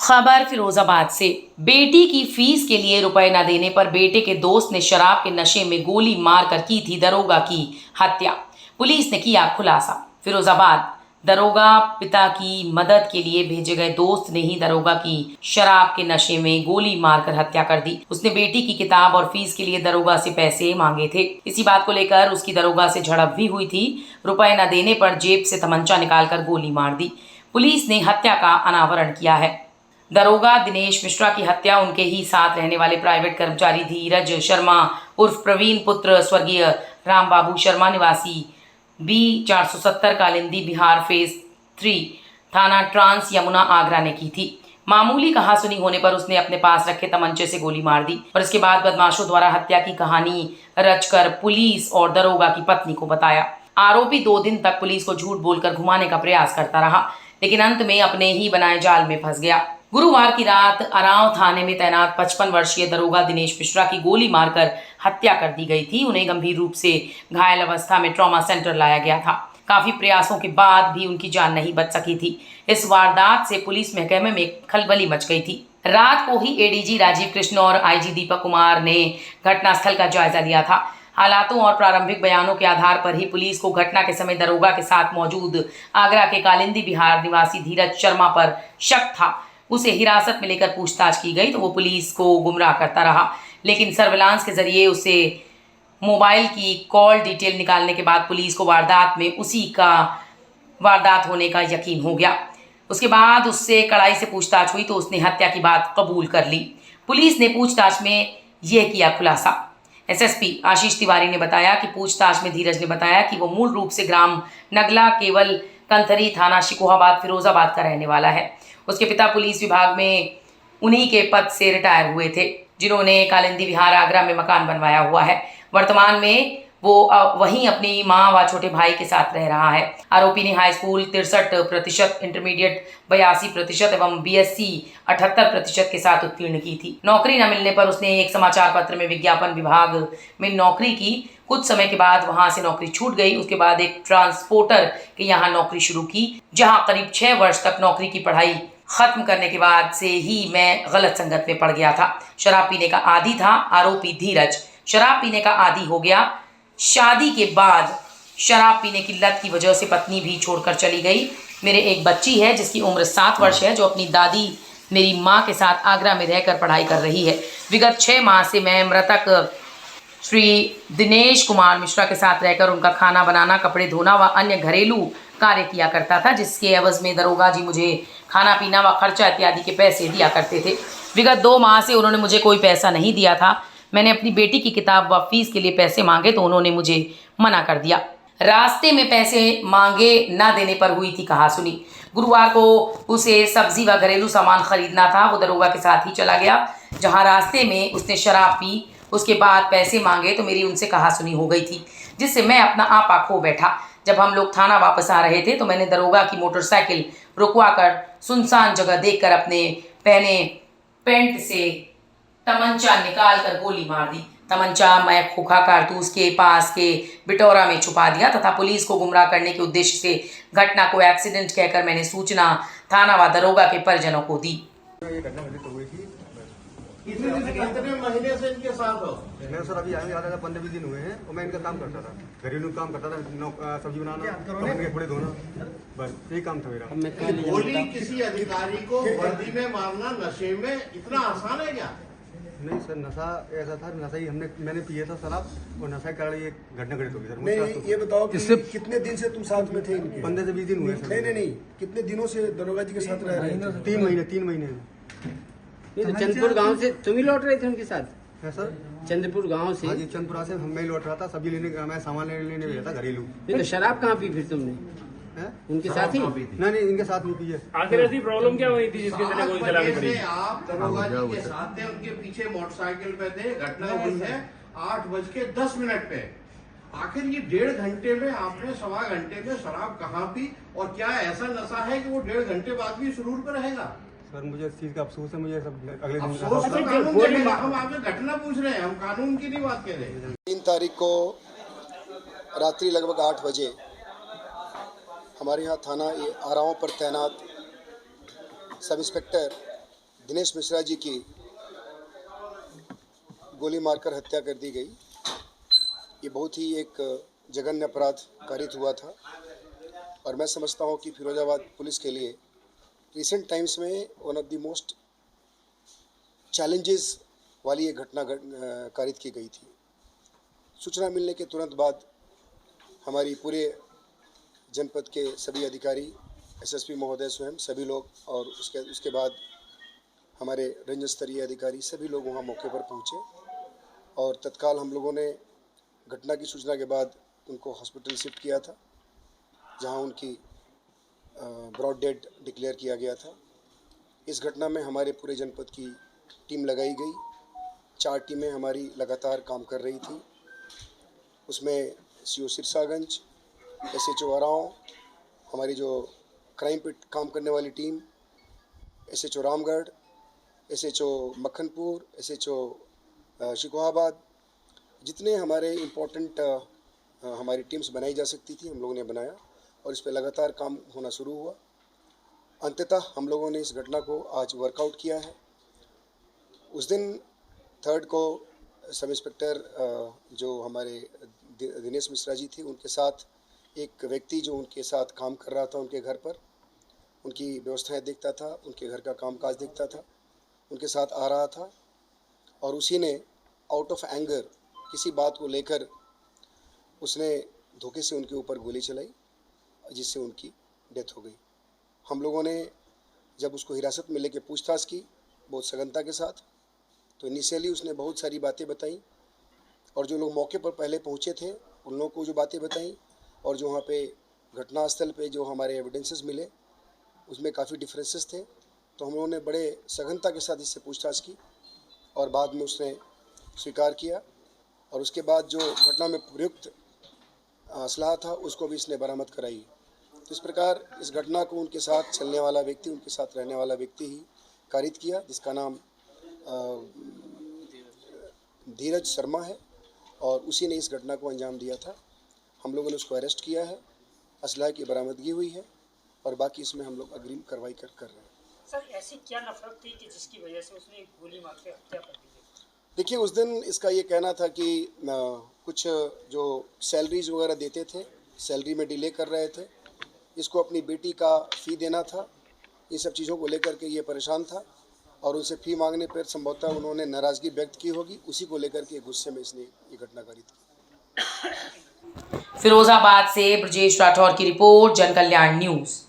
खबर फिरोजाबाद से। बेटी की फीस के लिए रुपए न देने पर बेटे के दोस्त ने शराब के नशे में गोली मारकर की थी दरोगा की हत्या। पुलिस ने किया खुलासा। फिरोजाबाद। दरोगा पिता की मदद के लिए भेजे गए दोस्त ने ही दरोगा की शराब के नशे में गोली मारकर हत्या कर दी। उसने बेटी की किताब और फीस के लिए दरोगा से पैसे मांगे थे। इसी बात को लेकर उसकी दरोगा से झड़प भी हुई थी। रुपए न देने पर जेब से तमंचा निकालकर गोली मार दी। पुलिस ने हत्या का अनावरण किया है। दरोगा दिनेश मिश्रा की हत्या उनके ही साथ रहने वाले प्राइवेट कर्मचारी धीरज शर्मा उर्फ प्रवीण पुत्र स्वर्गीय राम बाबू शर्मा निवासी बी 470 कालिंदी बिहार फेज 3 थाना ट्रांस यमुना आगरा ने की थी। मामूली कहासुनी होने पर उसने अपने पास रखे तमंचे से गोली मार दी और इसके बाद बदमाशों द्वारा हत्या की कहानी रचकर पुलिस और दरोगा की पत्नी को बताया। आरोपी 2 दिन तक पुलिस को झूठ बोलकर घुमाने का प्रयास करता रहा, लेकिन अंत में अपने ही बनाए जाल में फंस गया। गुरुवार की रात अरांव थाने में तैनात 55 वर्षीय दरोगा दिनेश मिश्रा की गोली मारकर हत्या कर दी गई थी। उन्हें गंभीर रूप से घायल अवस्था में ट्रॉमा सेंटर लाया गया था। काफी प्रयासों के बाद भी उनकी जान नहीं बच सकी थी। इस वारदात से पुलिस महकमे में खलबली मच गई थी। रात को ही एडीजी राजीव कृष्ण और आईजी दीपक कुमार ने घटनास्थल का जायजा लिया था। हालातों और प्रारंभिक बयानों के आधार पर ही पुलिस को घटना के समय दरोगा के साथ मौजूद आगरा के कालिंदी बिहार निवासी धीरज शर्मा पर शक था। उसे हिरासत में लेकर पूछताछ की गई तो वो पुलिस को गुमराह करता रहा, लेकिन सर्विलांस के जरिए उसे मोबाइल की कॉल डिटेल निकालने के बाद पुलिस को उसी का वारदात होने का यकीन हो गया। उसके बाद उससे कड़ाई से पूछताछ हुई तो उसने हत्या की बात कबूल कर ली। पुलिस ने पूछताछ में यह किया खुलासा। एसएसपी आशीष तिवारी ने बताया कि पूछताछ में धीरज ने बताया कि वो मूल रूप से ग्राम नगला केवल कंथरी थाना शिकोहाबाद फिरोजाबाद का रहने वाला है। उसके पिता पुलिस विभाग में उन्हीं के पद से रिटायर हुए थे, जिन्होंने कालिंदी विहार आगरा में मकान बनवाया हुआ है। वर्तमान में वो वहीं अपनी मां व छोटे भाई के साथ रह रहा है। आरोपी ने हाई स्कूल 63%, इंटरमीडिएट 82% एवं बीएससी 78% के साथ उत्तीर्ण की थी। नौकरी न मिलने पर उसने एक समाचार पत्र में विज्ञापन विभाग में नौकरी की। कुछ समय के बाद वहां से नौकरी छूट गई। उसके बाद एक ट्रांसपोर्टर के यहाँ नौकरी शुरू की, जहाँ करीब 6 वर्ष तक नौकरी की पढ़ाई खत्म करने के बाद से ही मैं गलत संगत में पड़ गया था। शराब पीने का आदी था आरोपी धीरज। शराब पीने का आदी हो गया। शादी के बाद शराब पीने की लत की वजह से पत्नी भी छोड़कर चली गई। मेरे एक बच्ची है जिसकी उम्र 7 वर्ष है, जो अपनी दादी मेरी माँ के साथ आगरा में रहकर पढ़ाई कर रही है। विगत 6 माह से मैं मृतक श्री दिनेश कुमार मिश्रा के साथ रहकर उनका खाना बनाना, कपड़े धोना व अन्य घरेलू कार्य किया करता था, जिसके एवज में दरोगा जी मुझे खाना पीना व खर्चा इत्यादि के पैसे दिया करते थे। विगत 2 माह से उन्होंने मुझे कोई पैसा नहीं दिया था। मैंने अपनी बेटी की किताब व फीस के लिए पैसे मांगे तो उन्होंने मुझे मना कर दिया। रास्ते में पैसे मांगे न देने पर हुई थी कहासुनी। गुरुवार को उसे सब्जी व घरेलू सामान खरीदना था। वो दरोगा के साथ ही चला गया, जहाँ रास्ते में उसने शराब पी। उसके बाद पैसे मांगे तो मेरी उनसे कहासुनी हो गई थी, जिससे मैं अपना आपा खो बैठा। जब हम लोग थाना वापस आ रहे थे तो मैंने दरोगा की मोटरसाइकिल रुकवाकर सुनसान जगह देखकर अपने पहने पेंट से तमंचा निकाल कर गोली मार दी। तमंचा मैं खोखा कारतूस के पास के बिटौरा में छुपा दिया तथा पुलिस को गुमराह करने के उद्देश्य से घटना को एक्सीडेंट कहकर मैंने सूचना थाना व दरोगा के परिजनों को दी। कितने महीने से इनके साथ हो? मैं सर अभी आया 15-20 दिन हुए हैं और मैं इनका काम करता था, घरेलू काम करता था, सब्जी बनाना, कपड़े धोना, बस यही काम था मेरा। गोली किसी अधिकारी को वर्दी में मारना नशे में इतना आसान है क्या? नहीं सर, नशा ऐसा था, नशा ही मैंने पिया था शराब और नशा के कारण ये घटना घटित होगी सर। नहीं, ये बताओ कि कितने दिन से तुम साथ में थे इनके? 15 से 20 दिन हुए सर। नहीं, कितने दिनों से दरोगा जी के साथ रह रहे हैं? 3 महीने। चंद्रपुर गांव से तुम ही लौट रहे थे उनके साथ? है सर, चंद्रपुर गांव से? हाँ जी, चंद्रपुरा से मैं लौट रहा था, सब्जी लेने, मैं सामान लेने गया था घरेलू। तो शराब कहाँ पी फिर तुमने? उनके साथ ही? नहीं, इनके साथ नहीं पी है। आखिर ऐसी प्रॉब्लम क्या हुई थी जिसके चलते गोली चलानी पड़ी? आप दरोगा जी के साथ थे, उनके पीछे मोटरसाइकिल पे थे। घटना हुई है 8:10 पे। आखिर ये 1.5 घंटे में आपने 1.25 घंटे में शराब कहाँ पी और क्या ऐसा नशा है कि वो 1.5 घंटे बाद भी सुरूर पर रहेगा? सर मुझे इस चीज का अफसोस है, मुझे सब अगले दिन अफसोस तो कानून के लिए, हम आपसे घटना पूछ रहे हैं, हम कानून की नहीं बात कर रहे हैं। 3 तारीख को रात्रि लगभग 8 बजे हमारे यहाँ थाना आराव पर तैनात सब इंस्पेक्टर दिनेश मिश्रा जी की गोली मारकर हत्या कर दी गई, ये बहुत ही एक जघन्य अपराध कारित हुआ था। और मैं समझता हूँ कि फिरोजाबाद पुलिस के लिए रिसेंट टाइम्स में one of the most challenges वाली ये घटना कारित की गई थी। सूचना मिलने के तुरंत बाद हमारी पूरे जनपद के सभी अधिकारी, एसएसपी महोदय स्वयं, सभी लोग, और उसके बाद हमारे रंजन स्तरीय अधिकारी, सभी लोग वहाँ मौके पर पहुँचे और तत्काल हम लोगों ने घटना की सूचना के बाद उनको हॉस्पिटल शिफ्ट किया था, जहाँ उनकी ब्रॉड डेड डिक्लेयर किया गया था। इस घटना में हमारे पूरे जनपद की टीम लगाई गई। 4 टीमें हमारी लगातार काम कर रही थी। उसमें सीओ सिरसागंज, एसएचओ आराव, हमारी जो क्राइम पे काम करने वाली team, SHO Ramgarh, SHO Makhanpur, SHO Shikohabad, जितने हमारे इम्पोर्टेंट हमारी टीम्स बनाई जा सकती थी हम लोगों ने बनाया और इस पर लगातार काम होना शुरू हुआ। अंततः हम लोगों ने इस घटना को आज वर्कआउट किया है। उस दिन 3rd को सब इंस्पेक्टर जो हमारे दिनेश मिश्रा जी थे, उनके साथ एक व्यक्ति जो उनके साथ काम कर रहा था उनके घर पर, उनकी व्यवस्थाएं देखता था, उनके घर का कामकाज देखता था, उनके साथ आ रहा था और उसी ने आउट ऑफ एंगर किसी बात को लेकर उसने धोखे से उनके ऊपर गोली चलाई, जिससे उनकी डेथ हो गई। हम लोगों ने जब उसको हिरासत में लेकर पूछताछ की बहुत सघनता के साथ, तो इनिशियली उसने बहुत सारी बातें बताई और जो लोग मौके पर पहले पहुंचे थे उन लोगों को जो बातें बताई और जो वहाँ पे घटनास्थल पे जो हमारे एविडेंसेस मिले उसमें काफ़ी डिफरेंसेस थे। तो हम लोगों ने बड़े सघनता के साथ इससे पूछताछ की और बाद में उसने स्वीकार किया और उसके बाद जो घटना में प्रयुक्त असलाह था उसको भी इसने बरामद कराई। तो इस प्रकार इस घटना को उनके साथ चलने वाला व्यक्ति, उनके साथ रहने वाला व्यक्ति ही कारित किया, जिसका नाम धीरज शर्मा है और उसी ने इस घटना को अंजाम दिया था। हम लोगों ने उसको अरेस्ट किया है, असलाह की बरामदगी हुई है और बाकी इसमें हम लोग अग्रिम कार्रवाई कर रहे हैं। सर, ऐसी क्या नफरत थी कि जिसकी वजह से उसने गोली मार के हत्या कर दी? देखिए, उस दिन इसका ये कहना था कि कुछ जो सैलरीज वगैरह देते थे, सैलरी में डिले कर रहे थे, इसको अपनी बेटी का फ़ी देना था, ये सब चीज़ों को लेकर के ये परेशान था और उनसे फ़ी मांगने पर संभवतः उन्होंने नाराज़गी व्यक्त की होगी, उसी को लेकर के गुस्से में इसने ये घटना कारित की। फिरोजाबाद से ब्रजेश राठौर की रिपोर्ट, जन कल्याण न्यूज़।